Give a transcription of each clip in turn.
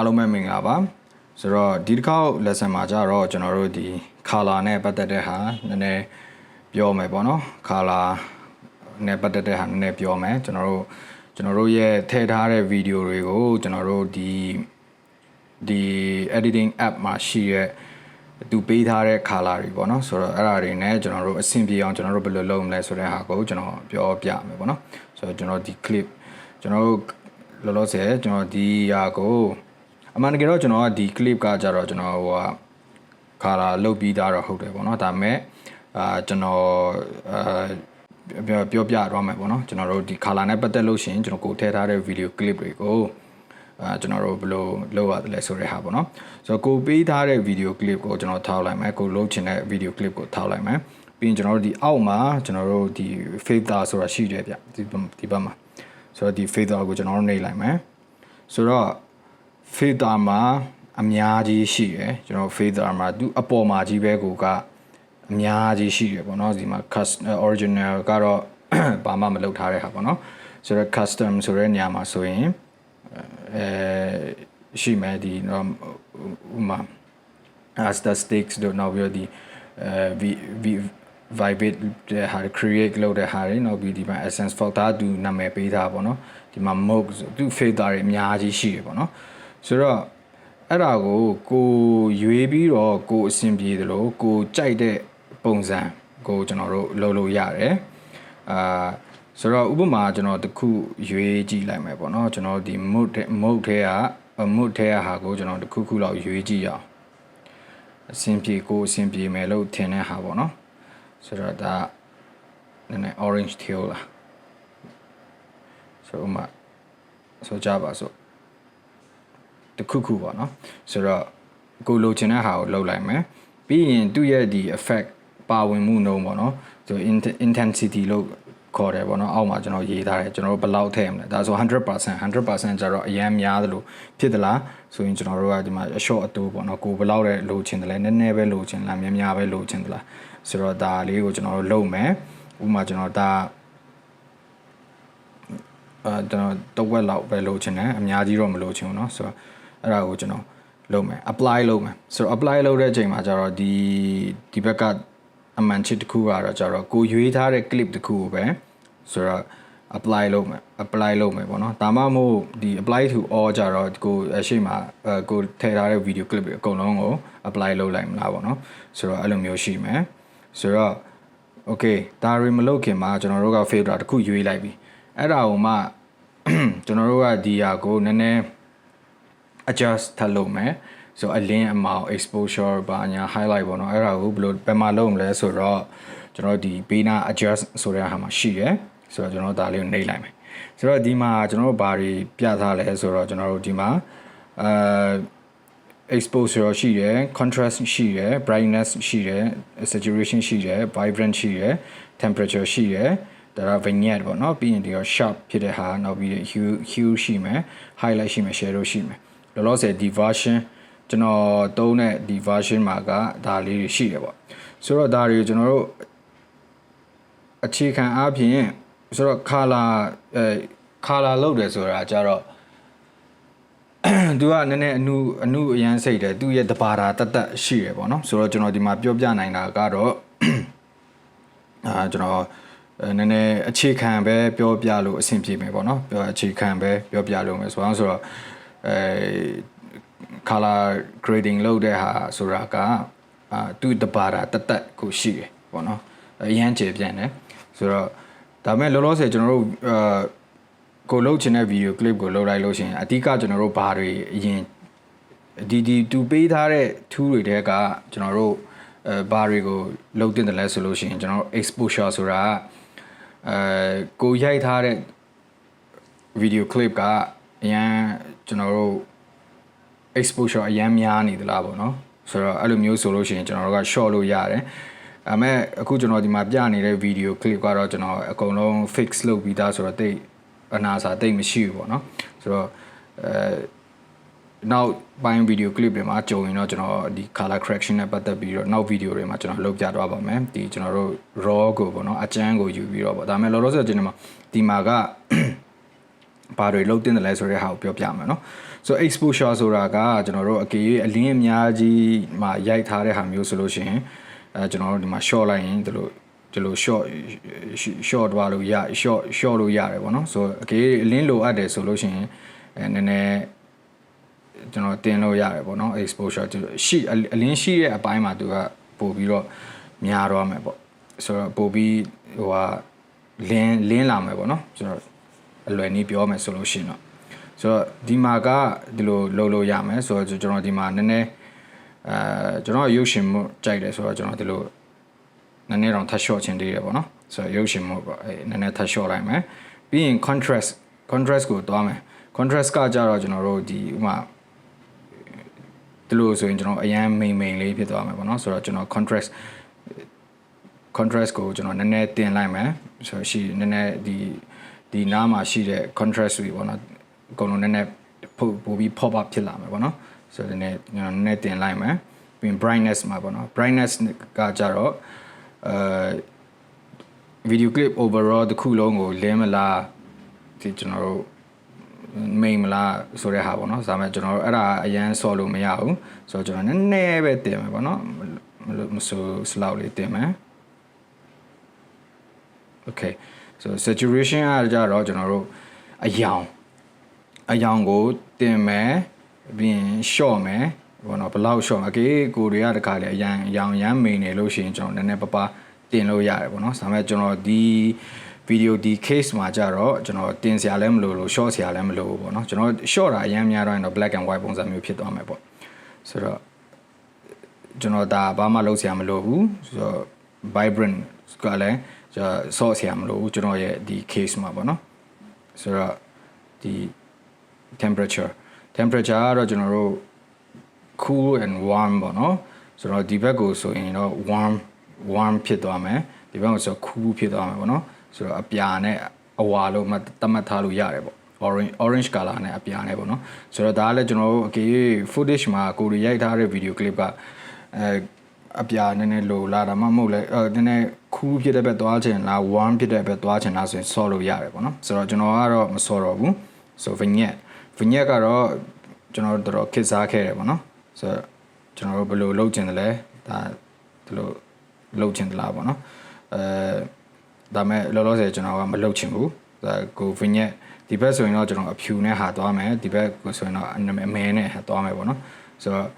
အားလုံးပဲမင်္ဂလာပါဆိုတော့ဒီတစ်ခေါက် lesson မှာကြတော့ကျွန်တော်တို့ဒီ color နဲ့ပတ်သက်တဲ့ဟာနည်းနည်းပြောမယ်ပေါ့နော် color နဲ့ပတ်သက်တဲ့ဟာနည်းနည်းပြောမယ်ကျွန်တော်တို့ရဲ့ထည့်ထားတဲ့ video တွေကိုကျွန်တော်တို့ဒီ editing app မှာရှိတဲ့သူပေးထားတဲ့ color တွေပေါ့နော်ဆိုတော့အဲ့ဒါတွေနဲ့ကျွန်တော်တို့အဆင်ပြေအောင်ကျွန်တော်တို့ဘယ်လိုလုပ်မလဲဆိုတဲ့ဟာကိုကျွန်တော်ပြောပြမယ်ပေါ့နော်ဆိုတော့ကျွန်တော်ဒီ clip ကျွန်တော်တို့လောလောဆယ်ကျွန်တော်ဒီဟာကိုအမှန်တကယ်တော့ကျွန်တော်ကဒီ clip ကကြတော့ကျွန်တော်ဟိုက color လုပ်ပြီးသားတော့ဟုတ်တယ်ပေါ့နော်ဒါပေမဲ့ကျွန်တော်ပြောပြတော့မယ်ပေါ့နော်ကျွန်တော်တို့ဒီ color နဲ့ပတ်သက်လို့ရှိရင်ကျွန်တော်ကိုထည့်ထားတဲ့ video clip တွေကိုကျွန်တော်တို့ဘယ်လိုလုပ်ရတယ်လဲဆိုတဲ့ဟာပေါ့နော်ဆိုတော့ကိုပေးထားတဲ့ video clip ကိုကျွန်တော်ထောက်လိုက်မယ်ကိုလုပ်ချင်တဲ့ video clip ကိုထောက်လိုက်မယ်ပြီးရင်ကျွန်တော်တို့ဒီအောက်မှာကျွန်တော်တို့ဒီ filter ဆိုတာရှိတယ်ဗျဒီဘက်မှာဆိုတော့ဒီ filter ကိုကျွန်တော်တို့နှိပ်လိုက်မယ်ဆိုတော့ filter မှာအများကြီးရှိတယ်ကျွန်တော် filter မှာသူအပေါ်မှာကြီးပဲကိုကအများကြီးရှိတယ်ပေါ့နော်ဒီမှာ original ကတော့ဘာမှမလုပ်ထားတဲ့ဟာပေါ့နော်ဆိုတော့ custom ဆိုတဲ့နေရာမှာဆိုရင်ရှိမယ်ဒီဥမာ statistics တို့နောက်ပြီးတော့ဒီvibrate တဲ့ဟာ create လုပ်တဲ့ဟာတွေနောက်ပြီးဒီမှာ essence filter သူနာမည်ပေးထားပါတော့ဒီမှာ mode သူ filter တွေအများကြီးရှိတယ်ပေါ့နော်ဆိုတော့အဲ့ဒါကိုရွေးပြီးတော့ကိုအဆင်ပြေတယ်လို့ကိုကြိုက်တဲ့ပုံစံကိုကျွန်တော်တို့လုပ်လို့ရတယ်ဆိုတော့ဥပမာကျွန်တော်တခုရွေးကြည့်လိုက်မယ်ပေါ့နော်ကျွန်တော်ဒီ mode ထဲကဟာကိုကျွန်တော်တခုလောက်ရွေးကြည့်ရအောင်အဆင်ပြေမယ်လို့ထင်တဲ့ဟာပေါ့နော်ဆိုတော့ဒါနည်းနည်း orange teal လာဆိုတော့ဆိုကြပါစို့တခုပေါ့နော်ဆိုတော့ကိုလိုချင်တဲ့ဟာကိုလုပ်လိုက်မယ်ပြီးရင်သူ့ရဲ့ဒီ effect ပါဝင်မှုနှုန်းပေါ့နော်ဆို intensity လို့ခေါ်တယ်ပေါ့နော်အောက်မှာကျွန်တော်ရေးထားတယ်ကျွန်တော်တို့ဘယ်လောက်ထည့်ရမလဲဒါဆို 100% ကျတော့အရန်များသလိုဖြစ်သလားဆိုရင်ကျွန်တော်တို့ကဒီမှာအ short အတိုးပေါ့နော်ကိုဘယ်လောက်လဲလိုချင်တယ်လဲနည်းနည်းပဲလိုချင်လားများပဲလိုချင်သလားဆိုတော့ဒါလေးကိုကျွန်တော်တို့လုပ်မယ်ဥပမာကျွန်တော်ဒါကျွန်တော်တစ်ဝက်လောက်ပဲလိုချင်တယ်အများကြီးတော့မလိုချင်ဘူးเนาะဆိုတော့အဲ့ဒါကိုကျွန်တော်လုပ်မယ် apply လုပ်မယ်ဆိုတော့ apply လုပ်တဲ့အချိန်မှာကျတော့ဒီဘက်ကအမှန်ချစ်တစ်ခုကတော့ကျတော့ကိုရွေးထားတဲ့ clip တစ်ခုကိုပဲဆိုတော့ apply လုပ်မယ်ပေါ့နော်ဒါမှမဟုတ်ဒီ apply to all ကြတော့ကိုအရှိမကိုထည့်ထားတဲ့ video clip တွေအကုန်လုံးကို apply လုပ်လိုက်မလားပေါ့နော်ဆိုတော့အဲ့လိုမျိုးရှိမယ်ဆိုတော့ okay ဒါရီမလုပ်ခင်မှာကျွန်တော်တို့က filter တစ်ခုရွေးလိုက်ပြီအဲ့ဒါကိုမှကျွန်တော်တို့ကဒီဟာကိုနည်းနည်း adjust ထပ်လုပ်မယ်ဆိုတော့အလင်းအမောင် exposure ဘာညာ highlight ပေါ့နော်အဲ့ဒါကိုဘယ်မှာလုပ်မလဲဆိုတော့ကျွန်တော်ဒီဘေးနာ adjust ဆိုတဲ့ဟာမှာရှိတယ်ဆိုတော့ကျွန်တော်ဒါလေးကိုနှိပ်လိုက်မယ်ဆိုတော့ဒီမှာကျွန်တော်တို့ဘာတွေပြထားလဲဆိုတော့ကျွန်တော်တို့ဒီမှာexposure ရှိတယ် contrast ရှိတယ် brightness ရှိတယ် saturation ရှိတယ် vibrant ရှိတယ် temperature ရှိတယ်ဒါက vignette ပေါ့နော်ပြီးရင်ဒီတော့ sharp ဖြစ်တဲ့ဟာနောက်ပြီး hue ရှိမယ် highlight ရှိမယ် shadow ရှိမယ်လောလောဆယ်ဒီ version ကျွန်တော်သုံးတဲ့ဒီ version မှာကဒါလေးတွေရှိတယ်ပေါ့ဆိုတော့ဒါတွေကိုကျွန်တော်တို့အခြေခံအားဖြင့်ဆိုတော့ color လုပ်တယ်ဆိုတာကြတော့သူကနည်းနည်းအနုအရန်စိတ်တယ်သူရဲ့တဘာတာတက်ရှိရပေါ့နော်ဆိုတော့ကျွန်တော်ဒီမှာပြောပြနိုင်တာကတော့ကျွန်တော်နည်းနည်းအခြေခံပဲပြောပြလို့အဆင်ပြေမယ်ပေါ့နော်အခြေခံပဲပြောပြလို့မယ်ဆိုတော့color grading လုပ်တဲ့ဟာဆိုတာကသူတဘာတာတက်ကိုရှိတယ်ပေါ့နော်အရန်ကျေပြန့်တယ်ဆိုတော့ဒါမဲ့လောလောဆယ်ကျွန်တော်တို့ကိုလုပ်ချင်တဲ့ video clip ကိုလုပ်လိုက်လို့ရှိရင်အဓိကကျွန်တော်တို့ဘာတွေအရင်ဒီတူပေးထားတဲ့ tool တွေတဲကကျွန်တော်တို့ဘာတွေကိုလုပ်တင်တယ်လဲဆိုလို့ရှိရင်ကျွန်တော်တို့ exposure ဆိုတာကိုရိုက်ထားတဲ့ video clip ကအရန်ကျွန်တော်တို့ exposure အရန်များနေသလားပေါ့နော်ဆိုတော့အဲ့လိုမျိုးဆိုလို့ရှိရင်ကျွန်တော်တို့က short လို့ရတယ်ဒါပေမဲ့အခုကျွန်တော်ဒီမှာပြနေတဲ့ video clip ကတော့ကျွန်တော်အကုန်လုံး fix လုပ်ပြီးသားဆိုတော့တိတ်အနာစာတိတ်မရှိဘူးပေါ့နော်ဆိုတော့နောက်ပိုင်း video clip တွေမှာကြုံရင်တော့ကျွန်တော်ဒီ color correction နဲ့ပတ်သက်ပြီးတော့နောက် video တွေမှာကျွန်တော်လုပ်ပြသွားပါမယ်ဒီကျွန်တော်တို့ raw ကိုပေါ့နော်အကျန်းကိုယူပြီးတော့ပေါ့ဒါပေမဲ့လောလောဆယ်ကျွန်တော်ဒီမှာကဘာတွေလုပ်တင်တယ်လဲဆိုတဲ့ဟာကိုပြောပြမယ်နော် so exposure ဆိုတာကကျွန်တော်တို့အကေအလင်းအများကြီးမှာရိုက်ထားတဲ့ဟာမျိုးဆိုလို့ရှိရင်ကျွန်တော်တို့ဒီမှာ short လိုက်ရင်ဒီလို short သွားလို့ရ short လို့ရတယ်ပေါ့နော် so အကေအလင်းလိုအပ်တယ်ဆိုလို့ရှိရင်နည်းနည်းကျွန်တော်တင်လို့ရတယ်ပေါ့နော် exposure ရှိအလင်းရှိတဲ့အပိုင်းမှာသူကပို့ပြီးတော့များတော့မယ်ပေါ့ဆိုတော့ပို့ပြီးဟိုဟာလင်းလာမယ်ပေါ့နော်ကျွန်တော်အလွယ်နည်းပြောမယ်ဆိုလို့ရှိရင်တော့ဆိုတော့ဒီမှာကဒီလိုလုပ်လို့ရမယ်ဆိုတော့ကျွန်တော်ဒီမှာနည်းနည်းကျွန်တော်ရုပ်ရှင်မှုကြိုက်တယ်ဆိုတော့ကျွန်တော်ဒီလိုနည်းနည်းတော့ထပ် short ချင်သေးတယ်ပေါ့နော်ဆိုတော့ရုပ်ရှင်မှုပေါ့နည်းနည်းထပ် short လိုက်မယ်ပြီးရင် contrast ကိုတွားမယ် contrast ကကြတော့ကျွန်တော်တို့ဒီဥမာဒီလိုဆိုရင်ကျွန်တော်အရန်မိန်လေးဖြစ်သွားမယ်ပေါ့နော်ဆိုတော့ကျွန်တော် contrast ကိုကျွန်တော်နည်းနည်းတင်လိုက်မယ်ဆိုတော့ရှိနည်းနည်းဒီနားမှာရှိတဲ့ contrast တွေပေါ့နော်အကုန်လုံးနည်းနည်းပို့ပြီး pop up ဖြစ်လာမယ်ပေါ့နော်ဆိုတော့နည်းနည်းတင်လိုက်မယ်ပြီးရင် brightness မှာပေါ့နော် brightness ကကြတော့video clip overall တစ်ခုလုံးကိုလင်းမလားဒီကျွန်တော်တို့မိန်မလားဆိုတဲ့ဟာပေါ့နော်ဒါပေမဲ့ကျွန်တော်တို့အဲ့ဒါအရန်ဆော်လို့မရဘူးဆိုတော့ကျွန်တော်နည်းနည်းပဲတင်မယ်ပေါ့နော်မဆိုစလောက်လေးတင်မယ် okay so saturation အားကြတော့ကျွန်တော်တို့အယောင်ကိုတင်မယ်ပြီးရင် short မယ်ဘောနော်ဘယ်လောက် short အကေကိုတွေကတခါလေအယောင်ရမ်းမိန်နေလို့ရှိရင်ကျွန်တော်နည်းနည်းပတင်လို့ရတယ်ပေါ့နော်ဒါပေမဲ့ကျွန်တော်ဒီ video ဒီ case မှာကြတော့ကျွန်တော်တင်စရာလည်းမလိုလို့ short စရာလည်းမလိုဘူးပေါ့နော်ကျွန်တော် short တာအရင်များတော့ရင်တော့ black and white ပုံစံမျိုးဖြစ်သွားမယ်ပေါ့ဆိုတော့ကျွန်တော်ဒါဘာမှလုပ်စရာမလိုဘူးဆိုတော့ vibrant ကလည်းကျွန်တော် short စရာမလိုဘူးကျွန်တော်ရဲ့ဒီ case မှာပေါ့နော်ဆိုတော့ဒီ temperature ကတော့ကျွန်တော်တို့ cool and warm ပေါ့နော်ဆိုတော့ဒီဘက်ကိုဆိုရင်တော့ warm ဖြစ်သွားမယ်ဒီဘက်ကိုဆို cool ဖြစ်သွားမယ်ပေါ့နော်ဆိုတော့အပြာနဲ့အဝါလို့သတ်မှတ်ထားလို့ရတယ်ပေါ့ orange color နဲ့အပြာနဲ့ပေါ့နော်ဆိုတော့ဒါကလည်းကျွန်တော်တို့အကေ footage မှာကိုရီရိုက်ထားတဲ့ video clip ကအပြာနည်းနည်းလိုလာတာမှမဟုတ်လဲနည်းနည်း cool ဖြစ်တဲ့ဘက်သွားချင်လား warm ဖြစ်တဲ့ဘက်သွားချင်လားဆိုရင်ဆော့လို့ရတယ်ပေါ့နော်ဆိုတော့ကျွန်တော်ကတော့မဆော့တော့ဘူးဆို vignette ကတော့ကျွန်တော်တို့တော်ခစ်စားခဲ့တယ်ပေါ့နော်ဆိုတော့ကျွန်တော်တို့ဘယ်လိုလုပ်ချင်တယ်လဲဒါဒီလိုလုပ်ချင်သလားပေါ့နော်ဒါမဲ့လောလောဆယ်ကျွန်တော်ကမလုပ်ချင်ဘူးဒါကို vignette ဒီဘက်ဆိုရင်တော့ကျွန်တော်အဖြူနဲ့ဟာသွားမယ်ဒီဘက်ကိုဆိုရင်တော့အမဲနဲ့ဟာသွားမယ်ပေါ့နော်ဆိုတော့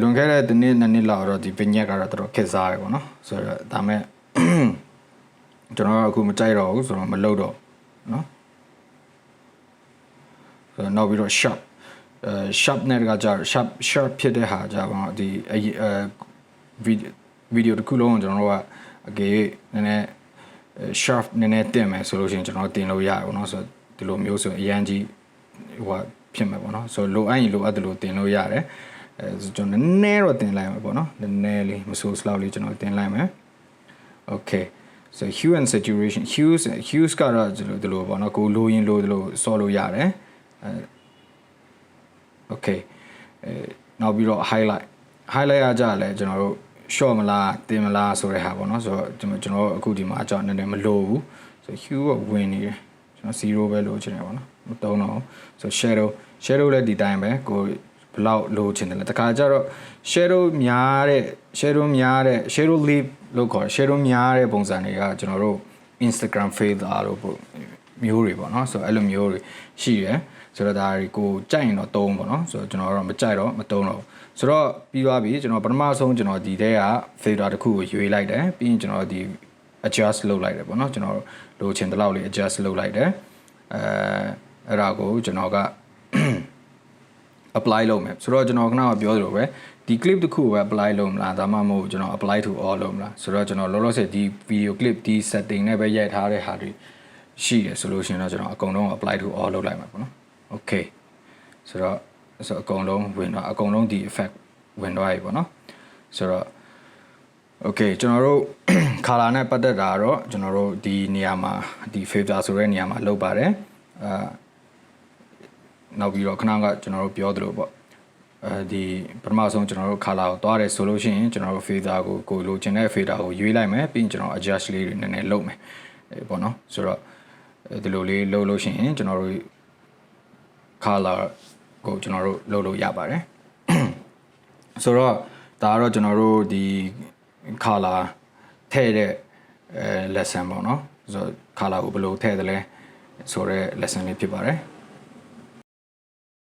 လွန်ခဲ့တဲ့တစ်နှစ်လောက်တော့ဒီ vignette ကတော့တော်ခက်စားတယ်ပေါ့နော်ဆိုတော့ဒါမဲ့ကျွန်တော်အခုမကြိုက်တော့ဘူးဆိုတော့မလုပ်တော့နော်ဆိုတော့နောက်ပြီးတော့ sharp နဲ့ကကြာ sharp ဖြစ်တဲ့ဟာကြာပါဒီvideo တစ်ခုလုံးကိုကျွန်တော်တို့ကအကေနည်းနည်း sharp နည်းနည်းတင်မယ်ဆိုလို့ရှိရင်ကျွန်တော်တင်လို့ရတယ်ပေါ့နော်ဆိုတော့ဒီလိုမျိုးဆိုအရန်ကြီးဟိုဖြစ်မှာပေါ့နော်ဆိုတော့လိုအပ်ရင်လိုအပ်တယ်လို့တင်လို့ရတယ်ကျွန်တော်နည်းနည်းတော့တင်လိုက်မှာပေါ့နော်နည်းနည်းလေးမဆိုးစလောက်လေးကျွန်တော်တင်လိုက်မယ် okay so hue and saturation hues ကတော့ဒီလိုပေါ့နော်ကိုလိုရင်လိုဆော်လို့ရတယ် okay နောက်ပြီးတော့ highlight ရကြလဲကျွန်တော်တို့ short မလားတင်မလားဆိုတဲ့ဟာပေါ့နော်ဆိုတော့ကျွန်တော်အခုဒီမှာအကြောင်းနည်းနည်းမလိုဘူးဆို hue ကဝင်နေတယ်ကျွန်တော်0ပဲလိုချင်တယ်ပေါ့နော်မတုံးတော့ဆို shadow လည်းဒီတိုင်းပဲကိုဘယ်လောက်လိုချင်တယ်လဲတခါကျတော့ shadow leap လို့ခေါ် shadow များတဲ့ပုံစံတွေကကျွန်တော်တို့ Instagram filter လို့မျိုးတွေပေါ့နော်ဆိုတော့အဲ့လိုမျိုးတွေရှိတယ်ဆိုတော့ဒါတွေကိုကြိုက်ရင်တော့တုံးပေါ့နော်ဆိုတော့ကျွန်တော်တော့မကြိုက်တော့မတုံးတော့ဆိုတော့ပြီးသွားပြီကျွန်တော်ပထမဆုံးကျွန်တော်ဒီထဲက filter တစ်ခုကိုရွေးလိုက်တယ်ပြီးရင်ကျွန်တော်ဒီ adjust လုပ်လိုက်တယ်ပေါ့နော်ကျွန်တော်လိုချင်တဲ့လောက်လေး adjust လုပ်လိုက်တယ်အဲ့ဒါကိုကျွန်တော်က apply လုပ်မယ်ဆိုတော့ကျွန်တော်ခဏကပြောသလိုပဲဒီ clip တစ်ခုပဲ apply လုပ်မလားဒါမှမဟုတ်ကျွန်တော် apply to all လုပ်မလားဆိုတော့ကျွန်တော်လောလောဆယ်ဒီ video clip ဒီ setting နဲ့ပဲရိုက်ထားတဲ့ဟာတွေရှိတယ်ဆိုလို့ရှိရင်တော့ကျွန်တော်အကုန်လုံး apply to all လုပ်လိုက်မှာပေါ့နော် okay ဆိုတော့အကုန်လုံးဝင်တော့အကုန်လုံးဒီ effect ဝင်တော့ပြီပေါ့နော်ဆိုတော့ okay ကျွန်တော်တို့ color နဲ့ပတ်သက်တာတော့ကျွန်တော်တို့ဒီနေရာမှာဒီ filter ဆိုတဲ့နေရာမှာလုပ်ပါတယ်နောက်ပြီးတော့ခဏကကျွန်တော်တို့ပြောသလိုပေါ့ဒီပထမဆုံးကျွန်တော်တို့ color ကိုတွားတယ်ဆိုလို့ရှိရင်ကျွန်တော်တို့ filter ကိုလိုချင်တဲ့ filter ကိုရွေးလိုက်မယ်ပြီးရင်ကျွန်တော် adjust လေးတွေနည်းနည်းလုပ်မယ်ပေါ့နော်ဆိုတော့ဒီလိုလေးလုပ်လို့ရှိရင်ကျွန်တော်တို့ color ကိုကျွန်တော်တို့လုပ်လို့ရပါတယ်ဆိုတော့ဒါကတော့ကျွန်တော်တို့ဒီ color ထည့်တဲ့lesson ပေါ့နော်ဆိုတော့ color ကိုဘယ်လိုထည့်တယ်လဲဆိုတော့ lesson လေးဖြစ်ပါတယ်